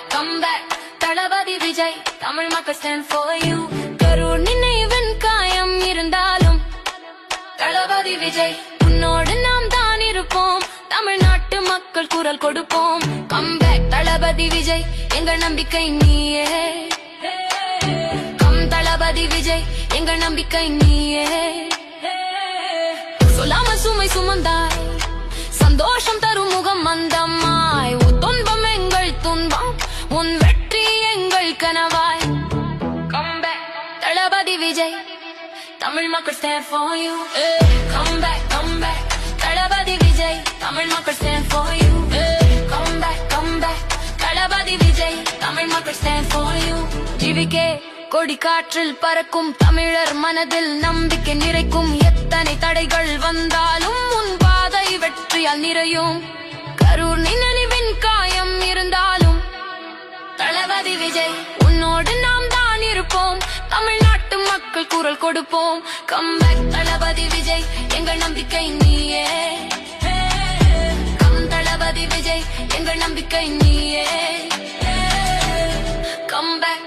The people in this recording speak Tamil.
come back தளபதி விஜய் தமிழ் மக்கள் stand for you கரூர் நினைவின் காயம் இருந்தாலும் தளபதி விஜய் உன்னோடு நாம் தான் இருப்போம் தமிழ்நாட்டு மக்கள் குரல் கொடுப்போம் come back தளபதி விஜய் எங்கள் நம்பிக்கை நீயே தளபதி விஜய் எங்கள் நம்பிக்கை நீயே சொல்லாமல் சுமை சுமந்தாய் சந்தோஷம் தரும் முகம் மந்தமாய் உன் துன்பம் எங்கள் துன்பம் உன் வெற்றி எங்கள் கனவாய் come back தளபதி விஜய் தமிழ் மக்கள் stand for you come back தளபதி விஜய் தமிழ் மக்கள் stand for you come back தளபதி விஜய் தமிழ் மக்கள் stand for you ஜிவிகே கொடி காற்றில் பறக்கும் தமிழர் மனதில் நம்பிக்கை நிறைக்கும் எத்தனை தடைகள் வந்தாலும் உன் பாதை வெற்றியால் நிறையும் கரூர் நினைவின் காயம் இருந்தாலும் தளபதி விஜய் உன்னோடு நாம் தான் இருப்போம் தமிழ்நாட்டு மக்கள் குரல் கொடுப்போம் come back தளபதி விஜய் எங்கள் நம்பிக்கை நீயே தளபதி விஜய் எங்கள் நம்பிக்கை நீயே come back